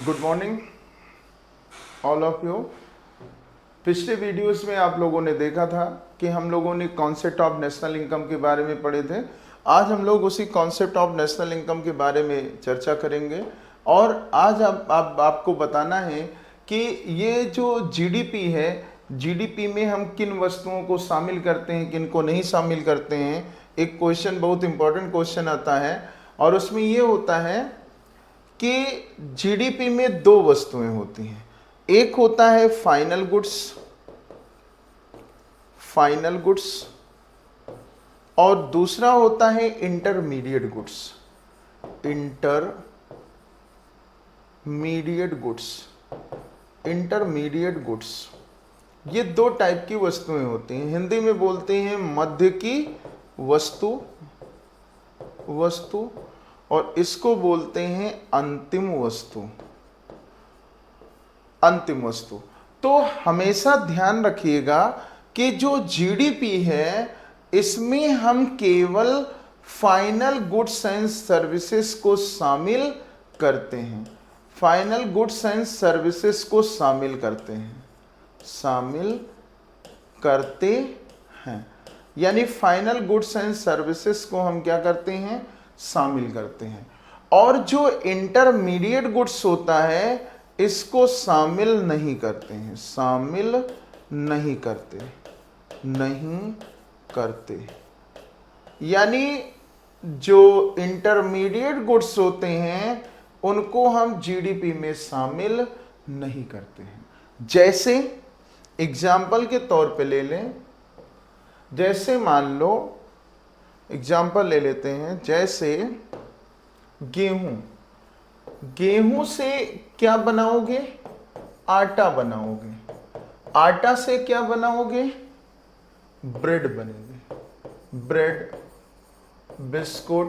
Good morning all of you. पिछले videos में आप लोगों ने देखा था कि हम लोगों ने कॉन्सेप्ट ऑफ नेशनल इनकम के बारे में पढ़े थे। आज हम लोग उसी कॉन्सेप्ट ऑफ नेशनल इनकम के बारे में चर्चा करेंगे और आज आपको बताना है कि ये जो जीडीपी है, जीडीपी में हम किन वस्तुओं को शामिल करते हैं, किन को नहीं शामिल करते हैं। एक क्वेश्चन, बहुत इंपॉर्टेंट क्वेश्चन आता है और उसमें ये होता है कि जीडीपी में दो वस्तुएं होती हैं। एक होता है फाइनल गुड्स और दूसरा होता है इंटरमीडिएट गुड्स। ये दो टाइप की वस्तुएं होती हैं। हिंदी में बोलते हैं मध्य की वस्तु और इसको बोलते हैं अंतिम वस्तु। तो हमेशा ध्यान रखिएगा कि जो जीडीपी है इसमें हम केवल फाइनल गुड्स एंड सर्विसेज को शामिल करते हैं। यानी फाइनल गुड्स एंड सर्विसेज को हम क्या करते हैं, शामिल करते हैं। और जो इंटरमीडिएट गुड्स होता है इसको शामिल नहीं करते। यानी जो इंटरमीडिएट गुड्स होते हैं उनको हम जीडीपी में शामिल नहीं करते हैं। जैसे एग्जाम्पल के तौर पे ले लें, जैसे मान लो एग्जाम्पल ले लेते हैं, जैसे गेहूं से क्या बनाओगे, आटा बनाओगे। आटा से क्या बनाओगे, ब्रेड बनेगी, ब्रेड, बिस्कुट,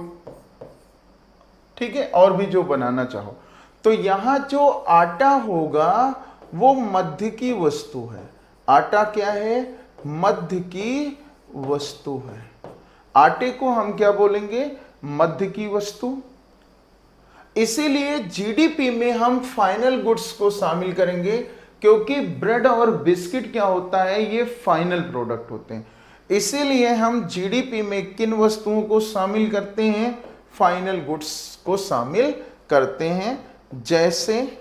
ठीक है, और भी जो बनाना चाहो। तो यहां जो आटा होगा वो मध्य की वस्तु है। आटा क्या है, मध्य की वस्तु है। आटे को हम क्या बोलेंगे, मध्य की वस्तु। इसीलिए जीडीपी में हम फाइनल गुड्स को शामिल करेंगे, क्योंकि ब्रेड और बिस्किट क्या होता है, ये फाइनल प्रोडक्ट होते हैं। इसीलिए हम जीडीपी में किन वस्तुओं को शामिल करते हैं, फाइनल गुड्स को शामिल करते हैं। जैसे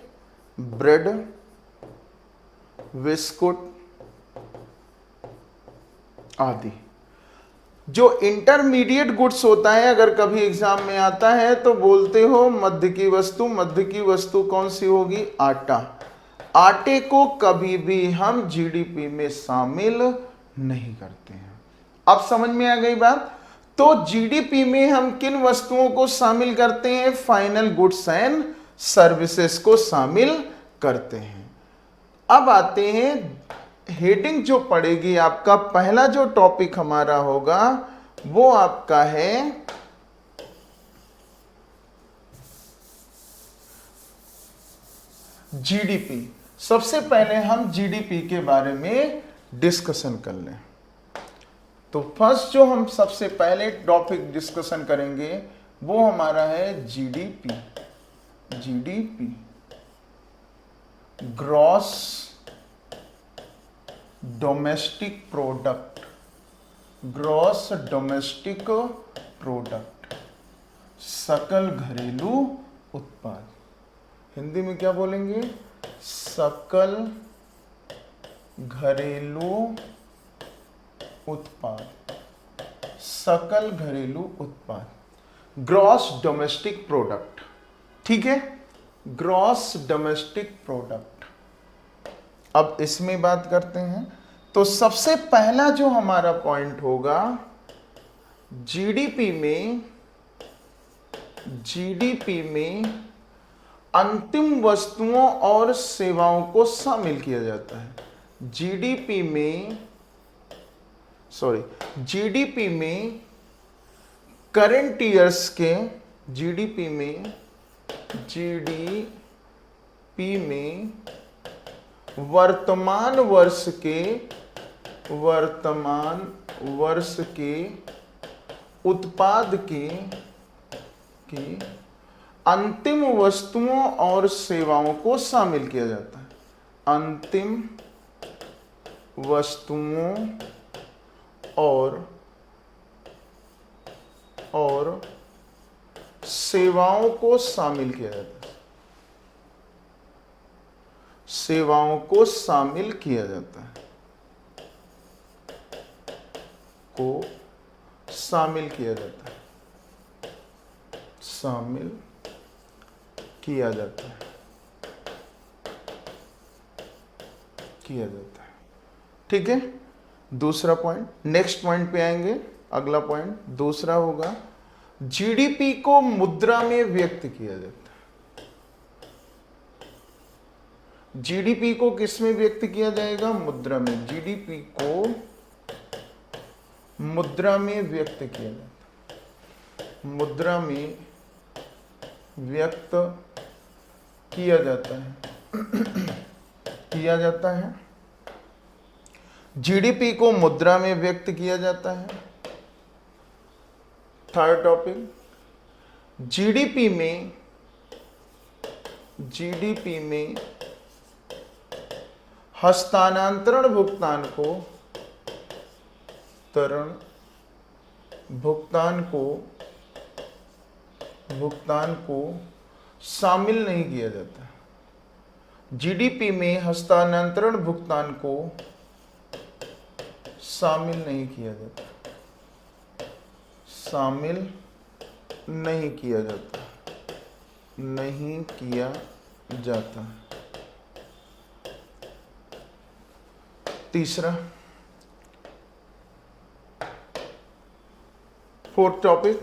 ब्रेड, बिस्कुट आदि। जो इंटरमीडिएट गुड्स होता है, अगर कभी एग्जाम में आता है तो बोलते हो मध्य की वस्तु कौन सी होगी, आटा। आटे को कभी भी हम जीडीपी में शामिल नहीं करते हैं। अब समझ में आ गई बात। तो जीडीपी में हम किन वस्तुओं को शामिल करते हैं, फाइनल गुड्स एंड सर्विसेज को शामिल करते हैं। अब आते हैं हेडिंग जो पड़ेगी, आपका पहला जो टॉपिक हमारा होगा वो आपका है जीडीपी। सबसे पहले हम जीडीपी के बारे में डिस्कशन कर लें। तो फर्स्ट जो हम सबसे पहले टॉपिक डिस्कशन करेंगे वो हमारा है जीडीपी। ग्रॉस डोमेस्टिक प्रोडक्ट, सकल घरेलू उत्पाद। हिंदी में क्या बोलेंगे, सकल घरेलू उत्पाद, ग्रॉस डोमेस्टिक प्रोडक्ट। ठीक है, ग्रॉस डोमेस्टिक प्रोडक्ट। अब इसमें बात करते हैं। तो सबसे पहला जो हमारा पॉइंट होगा, जीडीपी में अंतिम वस्तुओं और सेवाओं को शामिल किया जाता है। जीडीपी में करंट ईयर्स के, जीडीपी में वर्तमान वर्ष के उत्पाद की अंतिम वस्तुओं और सेवाओं को शामिल किया जाता है। अंतिम वस्तुओं और सेवाओं को शामिल किया जाता है। सेवाओं को शामिल किया जाता है। को शामिल किया जाता है। शामिल किया जाता है। किया जाता है। ठीक है, दूसरा पॉइंट। नेक्स्ट पॉइंट पे आएंगे। अगला पॉइंट दूसरा होगा, जीडीपी को मुद्रा में व्यक्त किया जाता है। जीडीपी को किस में व्यक्त किया जाएगा? मुद्रा में। जीडीपी को मुद्रा में व्यक्त किया जाता है। मुद्रा में व्यक्त किया जाता है। किया जाता है। जीडीपी को मुद्रा में व्यक्त किया जाता है। थर्ड टॉपिक, जीडीपी में हस्तांतरण भुगतान को शामिल नहीं किया जाता। जीडीपी में हस्तांतरण भुगतान को शामिल नहीं किया जाता। शामिल नहीं किया जाता। नहीं किया जाता। तीसरा, फोर्थ टॉपिक,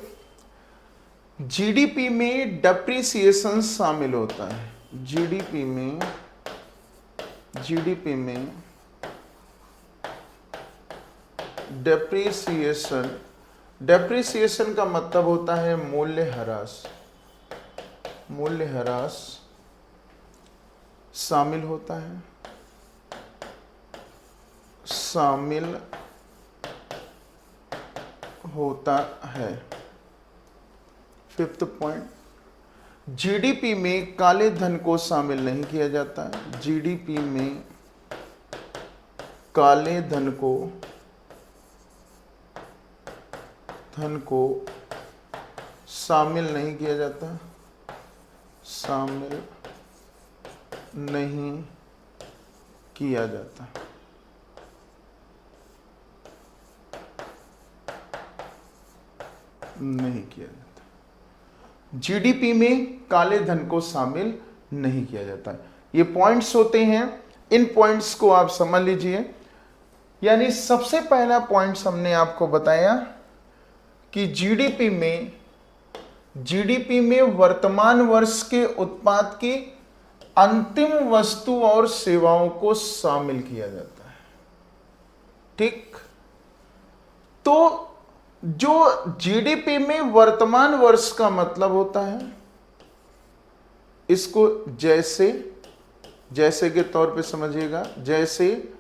जीडीपी में डेप्रिसिएशन शामिल होता है। जीडीपी में डेप्रिसिएशन का मतलब होता है मूल्यह्रास। मूल्यह्रास शामिल होता है। शामिल होता है। फिफ्थ पॉइंट, जीडीपी में काले धन को शामिल नहीं किया जाता है। जीडीपी में काले धन को शामिल नहीं किया जाता। शामिल नहीं किया जाता। नहीं किया जाता। जीडीपी में काले धन को शामिल नहीं किया जाता। ये पॉइंट्स होते हैं, इन पॉइंट्स को आप समझ लीजिए। यानी सबसे पहला पॉइंट्स हमने आपको बताया कि जीडीपी में वर्तमान वर्ष के उत्पाद की अंतिम वस्तु और सेवाओं को शामिल किया जाता है। ठीक, तो जो जीडीपी में वर्तमान वर्ष का मतलब होता है, इसको जैसे के तौर पे समझिएगा। जैसे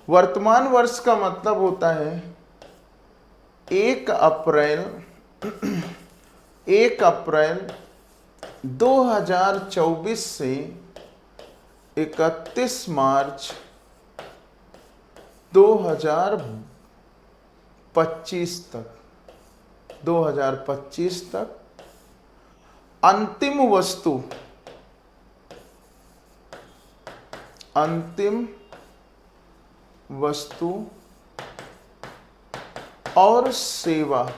वर्तमान वर्ष का मतलब होता है 1 अप्रैल 2024 से 31 मार्च 2025 तक अंतिम वस्तु और सेवा,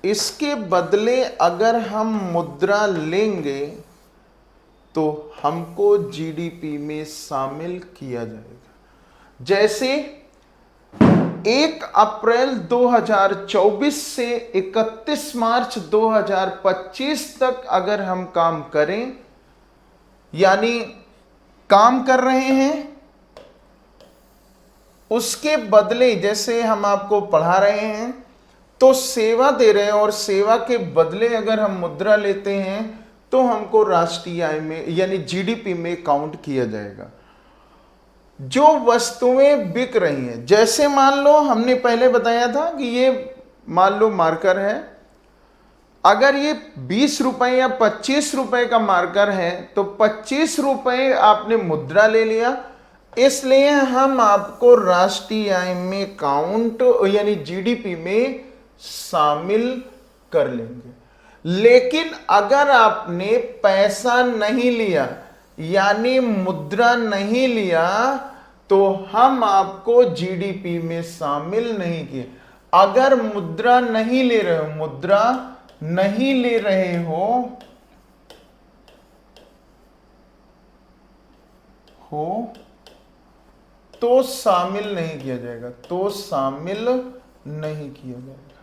इसके बदले अगर हम मुद्रा लेंगे तो हमको जीडीपी में शामिल किया जाएगा। जैसे 1 अप्रैल 2024 से 31 मार्च 2025 तक अगर हम काम करें, यानी काम कर रहे हैं, उसके बदले जैसे हम आपको पढ़ा रहे हैं तो सेवा दे रहे हैं, और सेवा के बदले अगर हम मुद्रा लेते हैं तो हमको राष्ट्रीय आय में यानी जीडीपी में काउंट किया जाएगा। जो वस्तुएं बिक रही हैं, जैसे मान लो हमने पहले बताया था कि ये मान लो मार्कर है, अगर ये 20 रुपए या 25 रुपए का मार्कर है तो 25 रुपए आपने मुद्रा ले लिया, इसलिए हम आपको राष्ट्रीय आय में काउंट यानी जीडीपी में शामिल कर लेंगे। लेकिन अगर आपने पैसा नहीं लिया यानी मुद्रा नहीं लिया तो हम आपको जीडीपी में शामिल नहीं किए। अगर मुद्रा नहीं ले रहे हो, मुद्रा नहीं ले रहे हो तो शामिल नहीं किया जाएगा, तो शामिल नहीं किया जाएगा,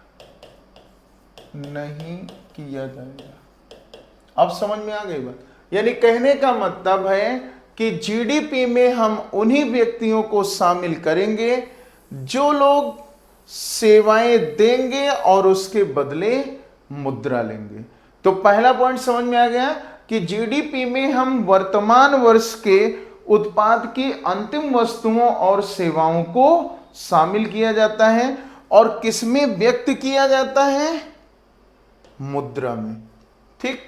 नहीं किया जाएगा। अब समझ में आ गई बात? यानी कहने का मतलब है कि जीडीपी में हम उन्हीं व्यक्तियों को शामिल करेंगे जो लोग सेवाएं देंगे और उसके बदले मुद्रा लेंगे। तो पहला पॉइंट समझ में आ गया कि जीडीपी में हम वर्तमान वर्ष के उत्पाद की अंतिम वस्तुओं और सेवाओं को शामिल किया जाता है और किसमें व्यक्त किया जाता है? मुद्रा में। ठीक,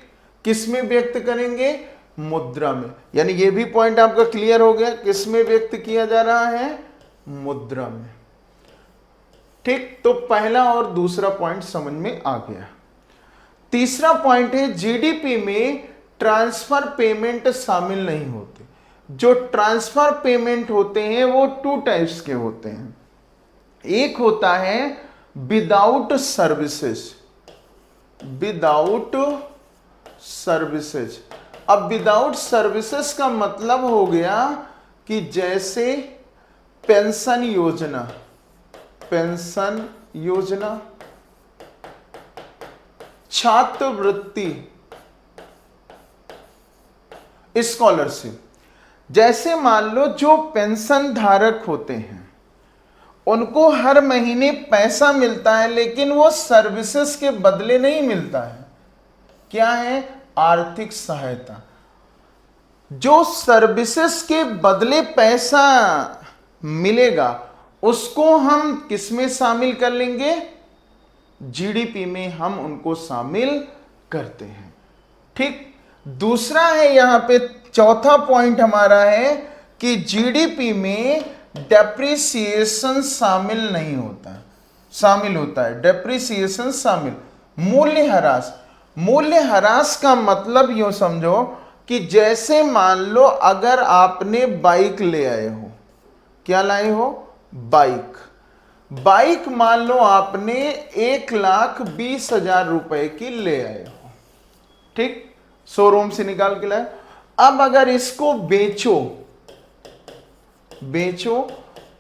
किसमें व्यक्त करेंगे? मुद्रा में। यानी यह भी पॉइंट आपका क्लियर हो गया, किसमें व्यक्त किया जा रहा है? मुद्रा में। ठीक, तो पहला और दूसरा पॉइंट समझ में आ गया। तीसरा पॉइंट है जीडीपी में ट्रांसफर पेमेंट शामिल नहीं होते। जो ट्रांसफर पेमेंट होते हैं वो 2 टाइप्स के होते हैं। एक होता है विदाउट सर्विसेज, विदाउट सर्विसेज। अब विदाउट सर्विसेज का मतलब हो गया कि जैसे पेंशन योजना, पेंशन योजना, छात्रवृत्ति, स्कॉलरशिप। जैसे मान लो जो पेंशन धारक होते हैं उनको हर महीने पैसा मिलता है लेकिन वो सर्विसेज के बदले नहीं मिलता है। क्या है? आर्थिक सहायता। जो सर्विसेज के बदले पैसा मिलेगा उसको हम किसमें शामिल कर लेंगे? जीडीपी में हम उनको शामिल करते हैं। ठीक, दूसरा है यहां पे चौथा पॉइंट हमारा है कि जीडीपी में डेप्रिसिएशन शामिल नहीं होता, शामिल होता है डेप्रिसिएशन शामिल। मूल्य ह्रास, मूल्य ह्रास का मतलब यूं समझो कि जैसे मान लो अगर आपने बाइक ले आए हो, क्या लाए हो? बाइक। बाइक मान लो आपने 1,20,000 रुपए की ले आए हो, ठीक, शोरूम से निकाल के लाए। अब अगर इसको बेचो, बेचो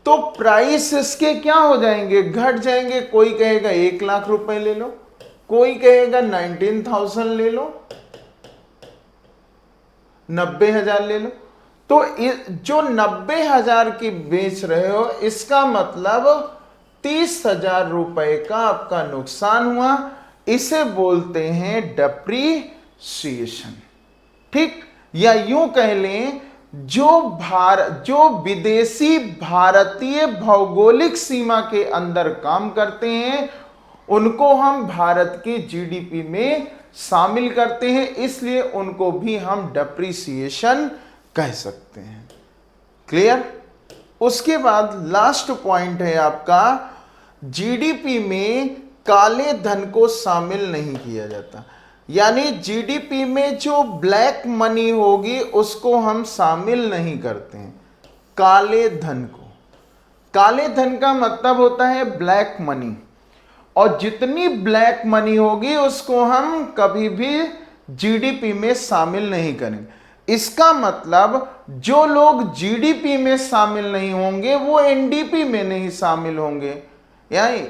तो प्राइस इसके क्या हो जाएंगे? घट जाएंगे। कोई कहेगा 1,00,000 रुपए ले लो, कोई कहेगा 19,000 ले लो, 90,000 ले लो। तो जो 90,000 की बेच रहे हो इसका मतलब 30,000 रुपए का आपका नुकसान हुआ। इसे बोलते हैं डेप्रीसिएशन। ठीक, या यूं कह लें जो विदेशी भारतीय भौगोलिक सीमा के अंदर काम करते हैं उनको हम भारत के जीडीपी में शामिल करते हैं, इसलिए उनको भी हम डेप्रीसिएशन कह सकते हैं। क्लियर? उसके बाद लास्ट पॉइंट है आपका, जीडीपी में काले धन को शामिल नहीं किया जाता। यानी जीडीपी में जो ब्लैक मनी होगी उसको हम शामिल नहीं करते हैं, काले धन को। काले धन का मतलब होता है ब्लैक मनी, और जितनी ब्लैक मनी होगी उसको हम कभी भी जीडीपी में शामिल नहीं करेंगे। इसका मतलब जो लोग जीडीपी में शामिल नहीं होंगे वो एनडीपी में नहीं शामिल होंगे, यानी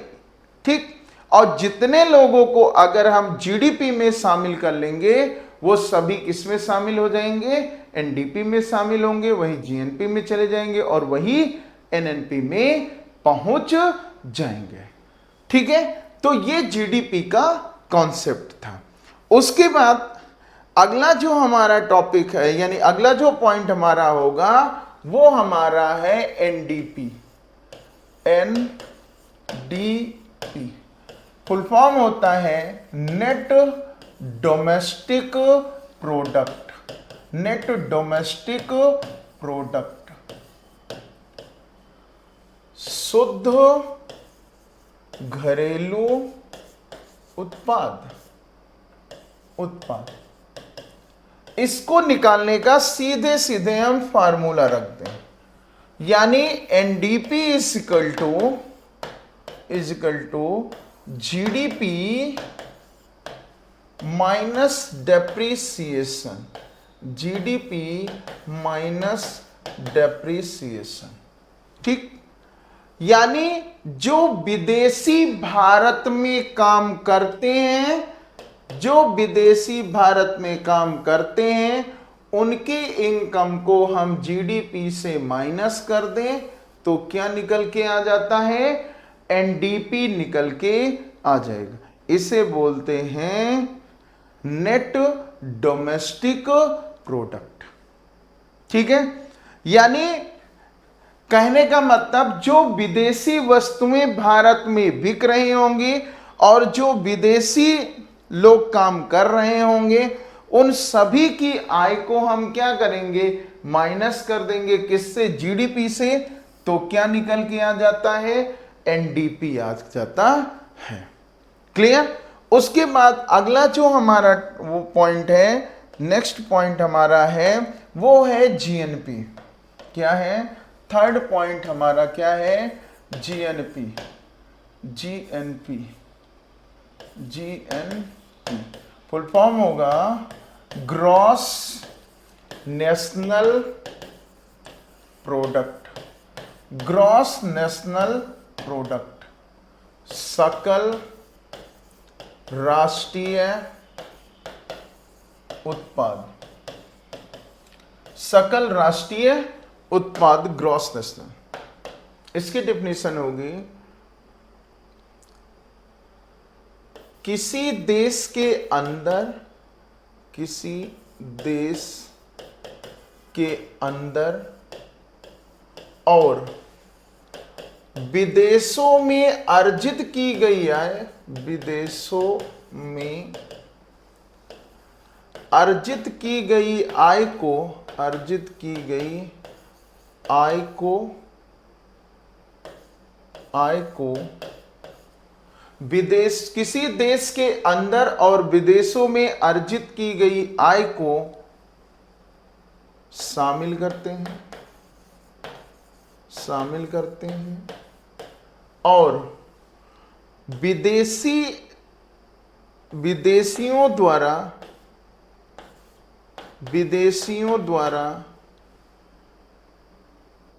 ठीक। और जितने लोगों को अगर हम जीडीपी में शामिल कर लेंगे वो सभी किसमें शामिल हो जाएंगे? एनडीपी में शामिल होंगे, वही जीएनपी में चले जाएंगे और वही एनएनपी में पहुंच जाएंगे। ठीक है, तो ये जीडीपी का कॉन्सेप्ट था। उसके बाद अगला जो हमारा टॉपिक है, यानी अगला जो पॉइंट हमारा होगा वो हमारा है एनडीपी। एनडीपी फुल फॉर्म होता है net domestic product, net domestic product, शुद्ध घरेलू उत्पाद, उत्पाद। इसको निकालने का सीधे सीधे हम फार्मूला रख दें, यानी NDP is equal to GDP minus depreciation, GDP minus depreciation. ठीक, यानी जो विदेशी भारत में काम करते हैं, जो विदेशी भारत में काम करते हैं, उनकी इनकम को हम जीडीपी से माइनस कर दें तो क्या निकल के आ जाता है, एनडीपी निकल के आ जाएगा। इसे बोलते हैं नेट डोमेस्टिक प्रोडक्ट। ठीक है, यानी कहने का मतलब जो विदेशी वस्तुएं भारत में बिक रही होंगी और जो विदेशी लोग काम कर रहे होंगे, उन सभी की आय को हम क्या करेंगे, माइनस कर देंगे। किससे, जीडीपी से। तो क्या निकल के आ जाता है, एनडीपी आ जाता है। क्लियर। उसके बाद अगला जो हमारा वो पॉइंट है, नेक्स्ट पॉइंट हमारा है वो है जीएनपी। क्या है, थर्ड पॉइंट हमारा क्या है, GNP, GNP, GNP full form होगा gross national product, gross national product, सकल राष्ट्रीय उत्पाद, सकल राष्ट्रीय उत्पाद, ग्रॉस नेशनल। इसकी डेफिनेशन होगी किसी देश के अंदर, किसी देश के अंदर और विदेशों में अर्जित की गई आय, विदेशों में अर्जित की गई आय को, अर्जित की गई आय को, आय को विदेश, किसी देश के अंदर और विदेशों में अर्जित की गई आय को शामिल करते हैं, शामिल करते हैं और विदेशियों द्वारा, विदेशियों द्वारा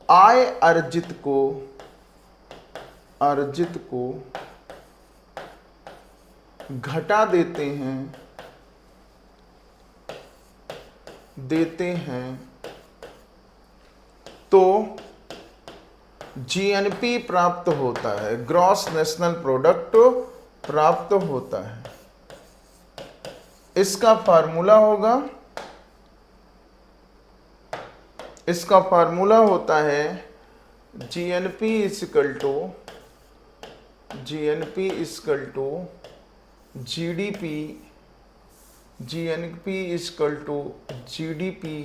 आय अर्जित को, अर्जित को घटा देते हैं, देते हैं, तो जीएनपी प्राप्त होता है, ग्रॉस नेशनल प्रोडक्ट प्राप्त होता है। इसका फार्मूला होगा, इसका फार्मूला होता है GNP equal to, GNP equal to GDP, GNP equal to GDP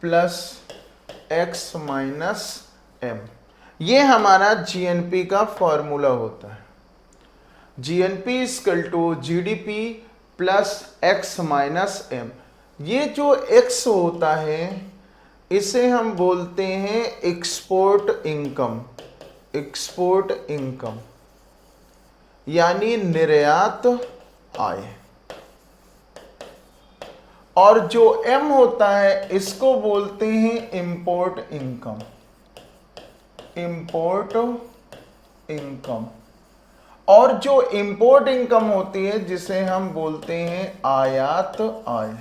plus X minus M. ये हमारा जीएनपी का फॉर्मूला होता है। GNP equal to GDP plus X minus M. ये जो एक्स होता है इसे हम बोलते हैं एक्सपोर्ट इनकम, एक्सपोर्ट इनकम यानी निर्यात आय। और जो एम होता है इसको बोलते हैं इंपोर्ट इनकम, इंपोर्ट इनकम। और जो इंपोर्ट इनकम होती है जिसे हम बोलते हैं आयात आय।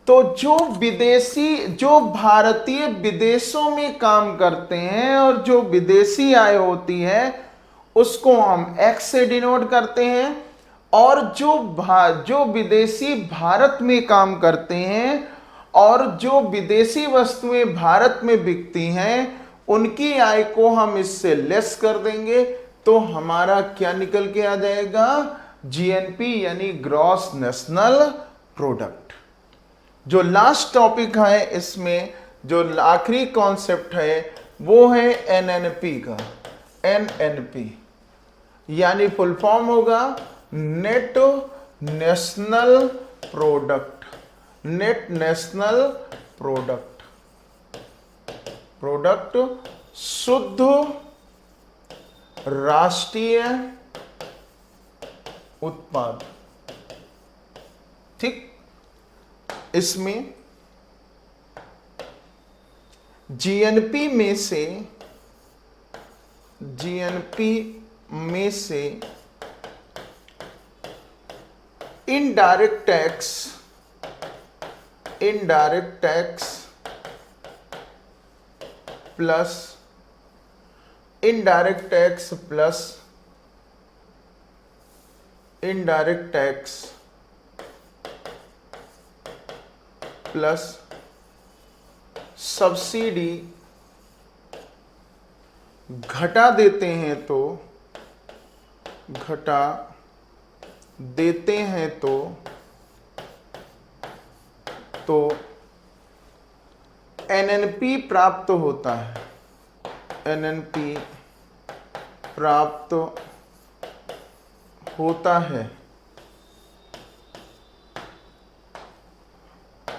तो जो विदेशी, जो भारतीय विदेशों में काम करते हैं और जो विदेशी आय होती है उसको हम एक्स से डिनोट करते हैं, और जो विदेशी भारत में काम करते हैं और जो विदेशी वस्तुएं भारत में बिकती हैं उनकी आय को हम इससे लेस कर देंगे तो हमारा क्या निकल के आ जाएगा, जीएनपी यानी ग्रॉस नेशनल प्रोडक्ट। जो लास्ट टॉपिक है इसमें, जो आखिरी कॉन्सेप्ट है वो है एनएनपी का। एनएनपी यानी फुल फॉर्म होगा net national product. Net national product, product शुद्ध राष्ट्रीय उत्पाद। ठीक, इसमें जीएनपी में से, जीएनपी में से indirect tax, indirect tax plus, indirect tax plus indirect tax plus subsidy घटा देते हैं तो, घटा देते हैं तो एनएनपी प्राप्त होता है। एनएनपी प्राप्त होता है।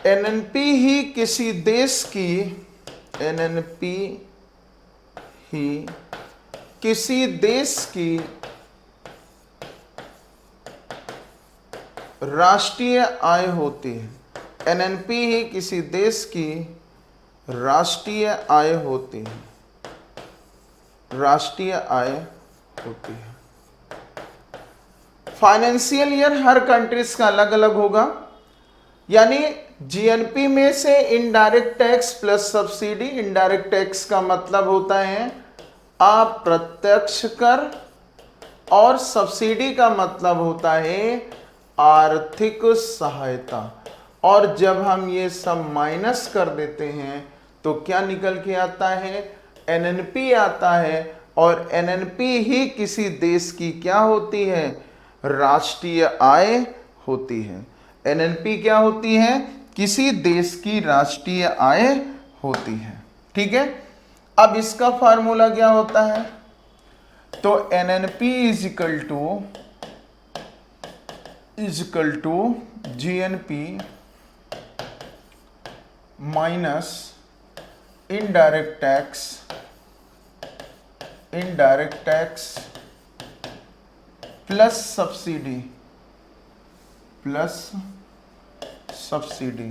एनएनपी ही किसी देश की, एनएनपी ही किसी देश की राष्ट्रीय आय होती है। एनएनपी ही किसी देश की राष्ट्रीय आय होती है, राष्ट्रीय आय होती है। फाइनेंशियल ईयर हर कंट्रीज का अलग अलग होगा, यानी जीएनपी में से indirect tax plus subsidy. Indirect tax का मतलब होता है अप्रत्यक्ष कर और सब्सिडी का मतलब होता है आर्थिक सहायता। और जब हम ये सब माइनस कर देते हैं तो क्या निकल के आता है, एनएनपी आता है। और एनएनपी ही किसी देश की क्या होती है, राष्ट्रीय आय होती है। एनएनपी क्या होती है, किसी देश की राष्ट्रीय आय होती है। ठीक है, अब इसका फार्मूला क्या होता है, तो NNP is equal to GNP minus indirect tax plus subsidy, plus subsidy.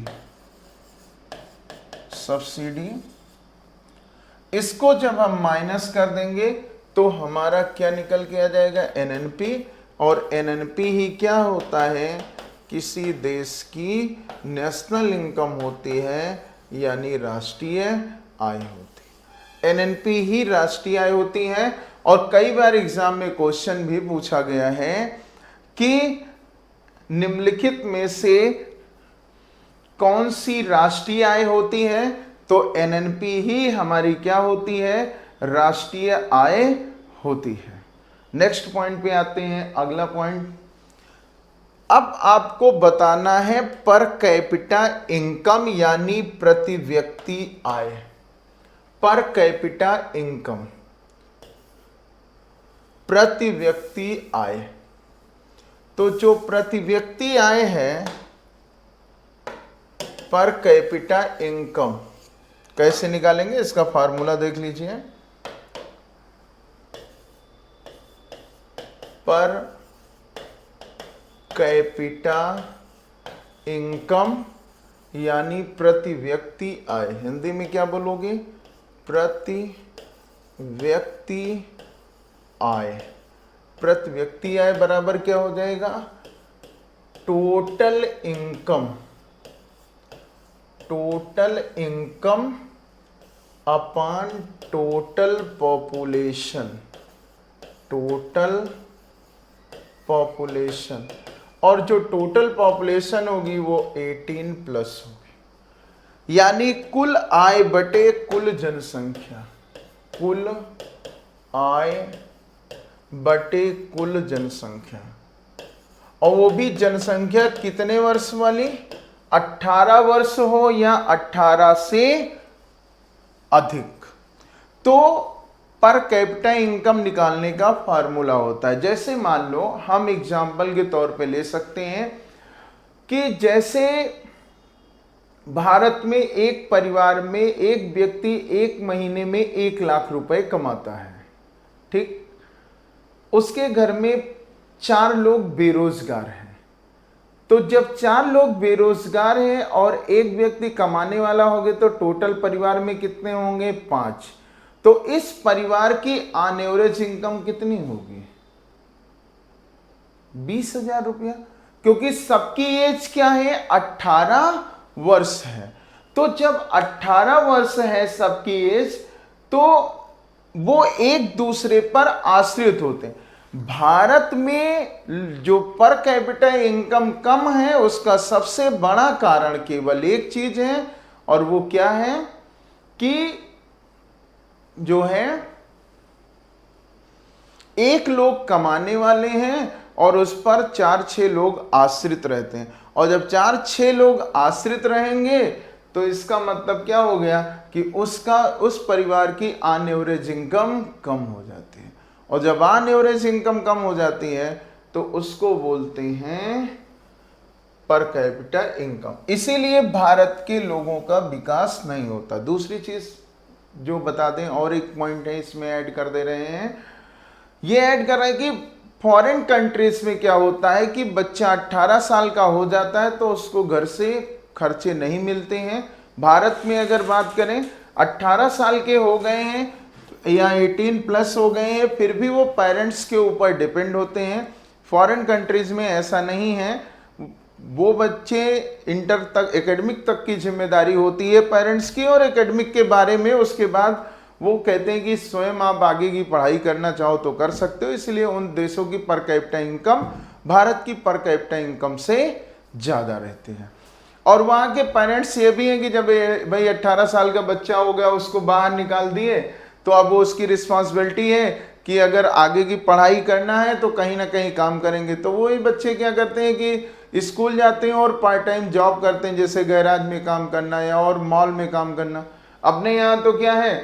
इसको जब हम माइनस कर देंगे तो हमारा क्या निकल के आ जाएगा, एनएनपी। और एनएनपी ही क्या होता है, किसी देश की नेशनल इनकम होती है, यानी राष्ट्रीय आय होती है। एनएनपी ही राष्ट्रीय आय होती है। और कई बार एग्जाम में क्वेश्चन भी पूछा गया है कि निम्नलिखित में से कौन सी राष्ट्रीय आय होती है, तो एनएनपी ही हमारी क्या होती है, राष्ट्रीय आय होती है। नेक्स्ट पॉइंट पे आते हैं, अगला पॉइंट। अब आपको बताना है पर कैपिटा इनकम यानी प्रति व्यक्ति आय। पर कैपिटा इनकम, प्रति व्यक्ति आय। तो जो प्रति व्यक्ति आय है, पर कैपिटा इनकम कैसे निकालेंगे, इसका फार्मूला देख लीजिए। पर कैपिटा इनकम यानी प्रति व्यक्ति आय, हिंदी में क्या बोलोगे, प्रति व्यक्ति आय। प्रति व्यक्ति आय बराबर क्या हो जाएगा, total income, total income upon total population, total population. और जो टोटल पॉपुलेशन होगी वो 18+ होगी, यानी कुल आय बटे कुल जनसंख्या, कुल आय बटे कुल जनसंख्या, और वो भी जनसंख्या कितने वर्ष वाली, 18 वर्ष हो या 18 से अधिक। तो पर कैपिटा इनकम निकालने का फार्मूला होता है, जैसे मान लो हम एग्जाम्पल के तौर पे ले सकते हैं कि जैसे भारत में एक परिवार में एक व्यक्ति एक महीने में 1 लाख रुपए कमाता है, ठीक, उसके घर में 4 लोग बेरोजगार हैं। तो जब 4 लोग बेरोजगार हैं और एक व्यक्ति कमाने वाला होगा तो टोटल परिवार में कितने होंगे, 5। तो इस परिवार की ऑन एवरेज इनकम कितनी होगी, 20,000 रुपया, क्योंकि सबकी एज क्या है, 18 वर्ष है। तो जब 18 वर्ष है सबकी एज, तो वो एक दूसरे पर आश्रित होते हैं। भारत में जो पर कैपिटा इनकम कम है उसका सबसे बड़ा कारण केवल एक चीज है, और वो क्या है कि जो है एक लोग कमाने वाले हैं और उस पर 4-6 लोग आश्रित रहते हैं, और जब 4-6 लोग आश्रित रहेंगे तो इसका मतलब क्या हो गया कि उस परिवार की ऑन एवरेज इनकम कम हो जाती है, और जब ऑन एवरेज इनकम कम हो जाती है तो उसको बोलते हैं पर कैपिटा इनकम। इसीलिए भारत के लोगों का विकास नहीं होता। दूसरी चीज जो बता दें, और एक पॉइंट है इसमें ऐड कर दे रहे हैं, ये ऐड कर रहे हैं कि फॉरेन कंट्रीज में क्या होता है कि बच्चा 18 साल का हो जाता है तो उसको घर से खर्चे नहीं मिलते हैं। भारत में अगर बात करें 18 साल के हो गए हैं या 18 प्लस हो गए हैं फिर भी वो पेरेंट्स के ऊपर डिपेंड होते हैं। फॉरेन कंट्रीज में ऐसा नहीं है, वो बच्चे इंटर तक एकेडमिक तक की जिम्मेदारी होती है पेरेंट्स की, और एकेडमिक के बारे में उसके बाद वो कहते हैं कि स्वयं आप आगे की पढ़ाई करना चाहो तो कर सकते हो। इसलिए उन देशों की पर कैपिटा इनकम भारत की पर कैपिटा इनकम से ज़्यादा रहती है। और वहाँ के पेरेंट्स ये भी हैं कि जब भाई 18 साल का बच्चा हो गया उसको बाहर निकाल दिए तो अब वो उसकी रिस्पॉन्सिबिलिटी है कि अगर आगे की पढ़ाई करना है तो कहीं ना कहीं काम करेंगे। तो वही बच्चे क्या करते हैं कि स्कूल जाते हैं और पार्ट टाइम जॉब करते हैं, जैसे गैराज में काम करना या और मॉल में काम करना। अपने यहाँ तो क्या है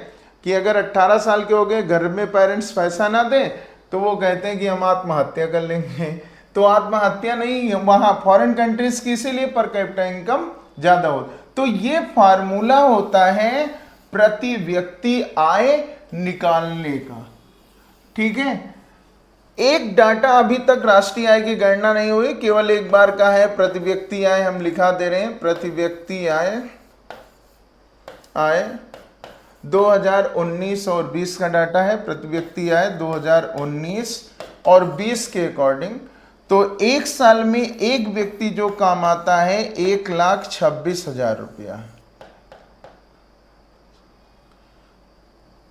कि अगर 18 साल के हो गए, घर में पेरेंट्स पैसा ना दें तो वो कहते हैं कि हम आत्महत्या कर लेंगे। तो आत्महत्या नहीं, वहाँ फॉरेन कंट्रीज की इसीलिए पर कैपिटा इनकम ज़्यादा हो। तो ये फार्मूला होता है प्रति व्यक्ति आय निकालने का, ठीक है। एक डाटा अभी तक राष्ट्रीय आय की गणना नहीं हुई, केवल एक बार का है प्रति व्यक्ति आय, हम लिखा दे रहे हैं प्रति व्यक्ति आय 2019 और 20 का डाटा है। प्रति व्यक्ति आय 2019 और 20 के अकॉर्डिंग तो एक साल में एक व्यक्ति जो कमाता है 1,26,000 रुपया।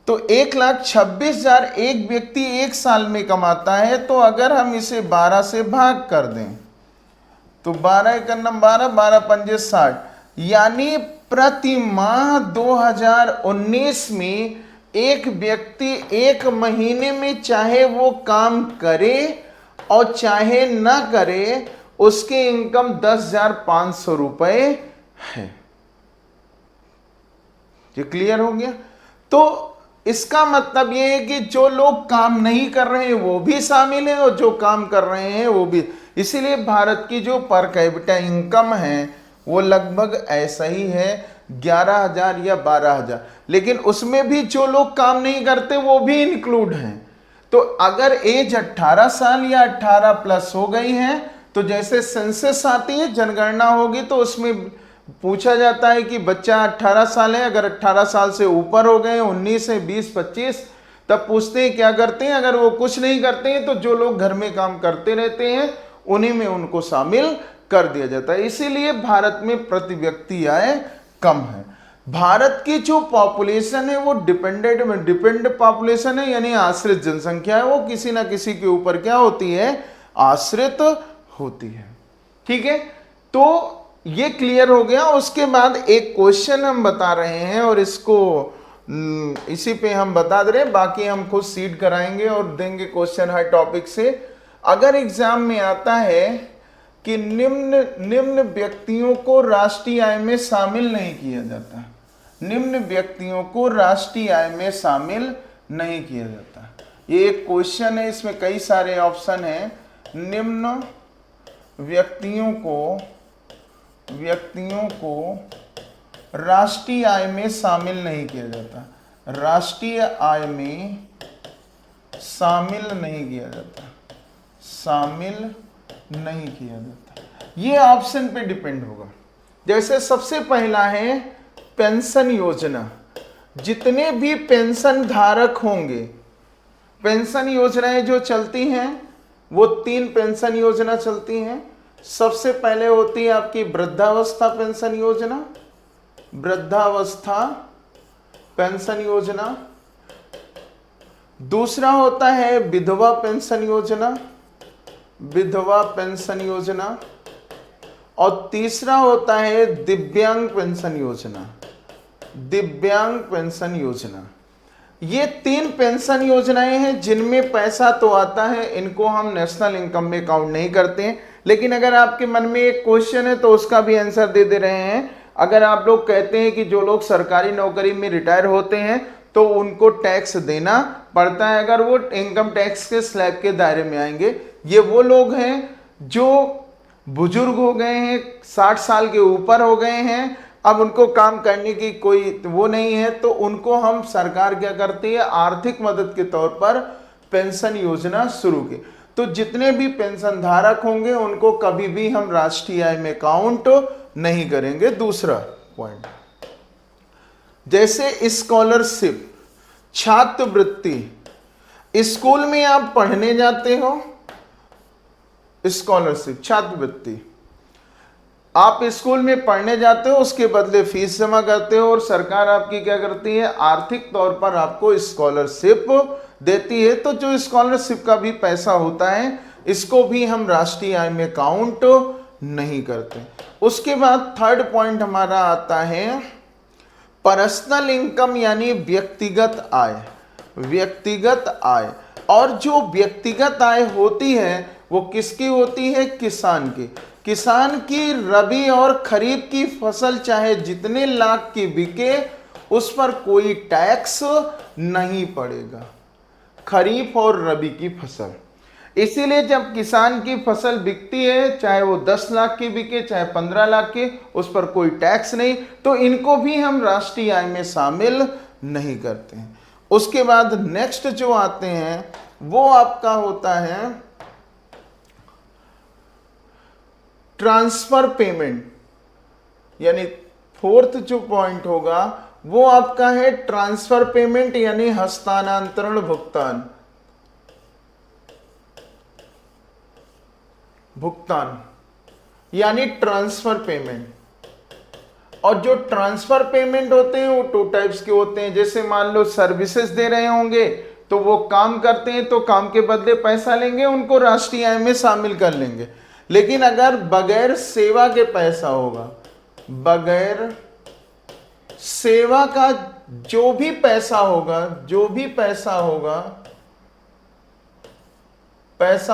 तो 1,26,000 एक व्यक्ति एक साल में कमाता है। तो अगर हम इसे 12 से भाग कर दें तो 12 एक नंबर 12, 12 पंजे 60, यानी प्रति माह 2019 में एक व्यक्ति एक महीने में चाहे वो काम करे और चाहे ना करे उसकी इनकम 10,500 रुपए है। ये क्लियर हो गया। तो इसका मतलब ये है कि जो लोग काम नहीं कर रहे हैं वो भी शामिल है और जो काम कर रहे हैं वो भी। इसीलिए भारत की जो पर कैपिटा इनकम है वो लगभग ऐसा ही है 11,000 या 12,000, लेकिन उसमें भी जो लोग काम नहीं करते वो भी इंक्लूड हैं। तो अगर एज 18 साल या 18 प्लस हो गई है तो जैसे सेंसस आती है, जनगणना होगी, तो उसमें पूछा जाता है कि बच्चा 18 साल है, अगर 18 साल से ऊपर हो गए 19 है 20 25, तब पूछते हैं क्या करते हैं। अगर वो कुछ नहीं करते हैं तो जो लोग घर में काम करते रहते हैं उन्हीं में उनको शामिल कर दिया जाता है। इसीलिए भारत में प्रति व्यक्ति आय कम है। भारत की जो पॉपुलेशन है वो डिपेंड पॉपुलेशन है, यानी आश्रित जनसंख्या है, वो किसी ना किसी के ऊपर क्या होती है, आश्रित होती है। ठीक है, तो ये क्लियर हो गया। उसके बाद एक क्वेश्चन हम बता रहे हैं और इसको इसी पे हम बता दे रहे हैं, बाकी हम खुद सीड कराएंगे और देंगे क्वेश्चन हर टॉपिक से। अगर एग्जाम में आता है कि निम्न निम्न व्यक्तियों को राष्ट्रीय आय में शामिल नहीं किया जाता, निम्न व्यक्तियों को राष्ट्रीय आय में शामिल नहीं किया जाता, ये एक क्वेश्चन है, इसमें कई सारे ऑप्शन हैं। निम्न व्यक्तियों को राष्ट्रीय आय में शामिल नहीं किया जाता, राष्ट्रीय आय में शामिल नहीं किया जाता, शामिल नहीं किया जाता, ये ऑप्शन पे डिपेंड होगा। जैसे सबसे पहला है पेंशन योजना, जितने भी पेंशन धारक होंगे, पेंशन योजनाएं जो चलती हैं वो 3 पेंशन योजना चलती हैं। सबसे पहले होती है आपकी वृद्धावस्था पेंशन योजना, वृद्धावस्था पेंशन योजना। दूसरा होता है विधवा पेंशन योजना, विधवा पेंशन योजना। और तीसरा होता है दिव्यांग पेंशन योजना, दिव्यांग पेंशन योजना। ये 3 पेंशन योजनाएं हैं जिनमें पैसा तो आता है, इनको हम नेशनल इनकम में काउंट नहीं करते हैं। लेकिन अगर आपके मन में एक क्वेश्चन है तो उसका भी आंसर दे रहे हैं। अगर आप लोग कहते हैं कि जो लोग सरकारी नौकरी में रिटायर होते हैं तो उनको टैक्स देना पड़ता है, अगर वो इनकम टैक्स के स्लैब के दायरे में आएंगे, ये वो लोग हैं जो बुजुर्ग हो गए हैं, 60 साल के ऊपर हो गए हैं, अब उनको काम करने की कोई वो नहीं है, तो उनको हम सरकार क्या करती है, आर्थिक मदद के तौर पर पेंशन योजना शुरू की। तो जितने भी पेंशन धारक होंगे उनको कभी भी हम राष्ट्रीय आय में काउंट नहीं करेंगे। दूसरा पॉइंट, जैसे स्कॉलरशिप, छात्रवृत्ति, स्कूल में आप पढ़ने जाते हो, स्कॉलरशिप छात्रवृत्ति, आप स्कूल में पढ़ने जाते हो, उसके बदले फीस जमा करते हो और सरकार आपकी क्या करती है, आर्थिक तौर पर आपको स्कॉलरशिप देती है। तो जो स्कॉलरशिप का भी पैसा होता है इसको भी हम राष्ट्रीय आय में काउंट नहीं करते। उसके बाद थर्ड पॉइंट हमारा आता है पर्सनल इनकम, यानी व्यक्तिगत आय, व्यक्तिगत आय। और जो व्यक्तिगत आय होती है वो किसकी होती है, किसान की। किसान की रबी और खरीफ की फसल चाहे जितने लाख की बिके उस पर कोई टैक्स नहीं पड़ेगा, खरीफ और रबी की फसल। इसीलिए जब किसान की फसल बिकती है, चाहे वो 10 लाख की बिके चाहे 15 लाख की, उस पर कोई टैक्स नहीं, तो इनको भी हम राष्ट्रीय आय में शामिल नहीं करते हैं। उसके बाद नेक्स्ट जो आते हैं वो आपका होता है ट्रांसफर पेमेंट, यानी फोर्थ जो पॉइंट होगा वो आपका है ट्रांसफर पेमेंट, यानी हस्तांतरण भुगतान, भुगतान यानी ट्रांसफर पेमेंट। और जो ट्रांसफर पेमेंट होते हैं वो 2 टाइप्स के होते हैं। जैसे मान लो सर्विसेज दे रहे होंगे तो वो काम करते हैं तो काम के बदले पैसा लेंगे, उनको राष्ट्रीय आय में शामिल कर लेंगे। लेकिन अगर बगैर सेवा के पैसा होगा, बगैर सेवा का जो भी पैसा होगा, जो भी पैसा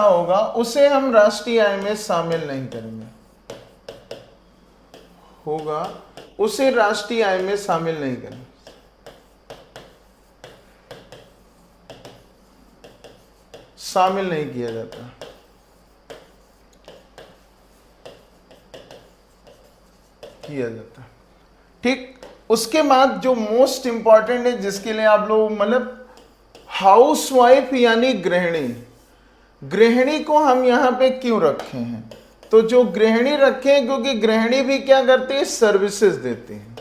होगा उसे हम राष्ट्रीय आय में शामिल नहीं करेंगे, होगा उसे राष्ट्रीय आय में शामिल नहीं करेंगे। शामिल नहीं किया जाता। किया जाता ठीक। उसके बाद जो मोस्ट इंपॉर्टेंट है, जिसके लिए आप लोग मतलब हाउसवाइफ यानी गृहिणी, गृहिणी को हम यहां पे क्यों रखे हैं, तो जो गृहिणी रखे हैं क्योंकि गृहिणी भी क्या करती है, सर्विसेज देती है।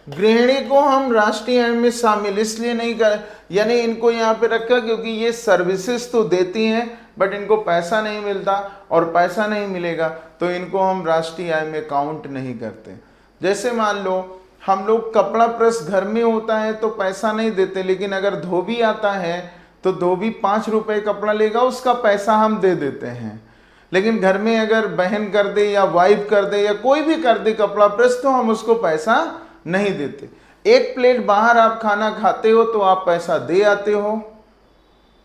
गृहिणी को हम राष्ट्रीय आय में शामिल इसलिए नहीं कर, यानी इनको यहाँ पे रखा क्योंकि ये सर्विसेज तो देती हैं बट इनको पैसा नहीं मिलता, और पैसा नहीं मिलेगा तो इनको हम राष्ट्रीय आय में काउंट नहीं करते। जैसे मान लो हम लोग कपड़ा प्रेस घर में होता है तो पैसा नहीं देते, लेकिन अगर धोबी आता है तो धोबी 5 रुपए कपड़ा लेगा, उसका पैसा हम दे देते हैं। लेकिन घर में अगर बहन कर दे या वाइफ कर दे या कोई भी कर दे कपड़ा प्रेस तो हम उसको पैसा नहीं देते। एक प्लेट बाहर आप खाना खाते हो तो आप पैसा दे आते हो,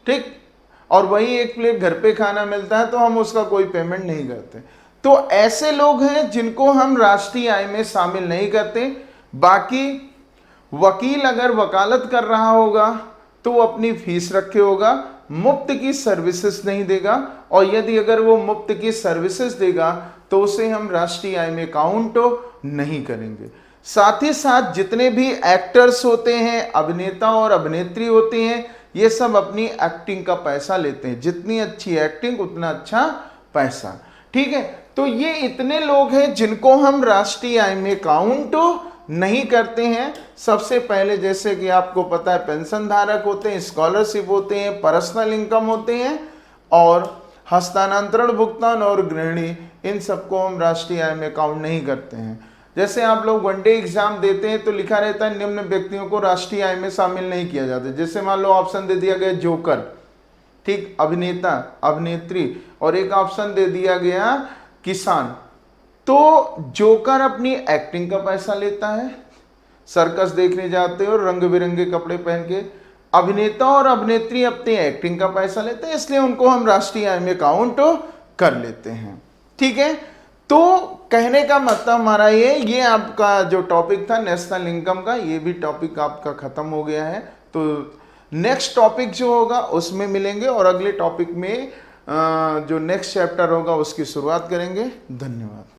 ठीक, और वही एक प्लेट घर पे खाना मिलता है तो हम उसका कोई पेमेंट नहीं करते। तो ऐसे लोग हैं जिनको हम राष्ट्रीय आय में शामिल नहीं करते। बाकी वकील अगर वकालत कर रहा होगा तो वो अपनी फीस रखे होगा, मुफ्त की सर्विसेज नहीं देगा, और यदि अगर वो मुफ्त की सर्विसेज देगा तो उसे हम राष्ट्रीय आय में काउंट नहीं करेंगे। साथ ही साथ जितने भी एक्टर्स होते हैं, अभिनेता और अभिनेत्री होते हैं, ये सब अपनी एक्टिंग का पैसा लेते हैं, जितनी अच्छी एक्टिंग उतना अच्छा पैसा, ठीक है। तो ये इतने लोग हैं जिनको हम राष्ट्रीय आय में काउंट नहीं करते हैं। सबसे पहले जैसे कि आपको पता है पेंशन धारक होते हैं, स्कॉलरशिप होते हैं, पर्सनल इनकम होते हैं, और हस्तांतरण भुगतान और गृहिणी, इन सबको हम राष्ट्रीय आय में काउंट नहीं करते हैं। जैसे आप लोग वनडे एग्जाम देते हैं तो लिखा रहता है निम्न व्यक्तियों को राष्ट्रीय आय में शामिल नहीं किया जाता। जैसे मान लो ऑप्शन दे दिया गया जोकर, ठीक, अभिनेता, अभिनेत्री, और एक ऑप्शन दे दिया गया किसान। तो जोकर अपनी एक्टिंग का पैसा लेता है, सर्कस देखने जाते हो रंग बिरंगे कपड़े पहन के। अभिनेता और अभिनेत्री अपनी एक्टिंग का पैसा लेते हैं, इसलिए उनको हम राष्ट्रीय आय में काउंट कर लेते हैं, ठीक है। तो कहने का मतलब हमारा ये आपका जो टॉपिक था नेशनल इनकम का, ये भी टॉपिक आपका खत्म हो गया है। तो नेक्स्ट टॉपिक जो होगा उसमें मिलेंगे, और अगले टॉपिक में जो नेक्स्ट चैप्टर होगा उसकी शुरुआत करेंगे। धन्यवाद।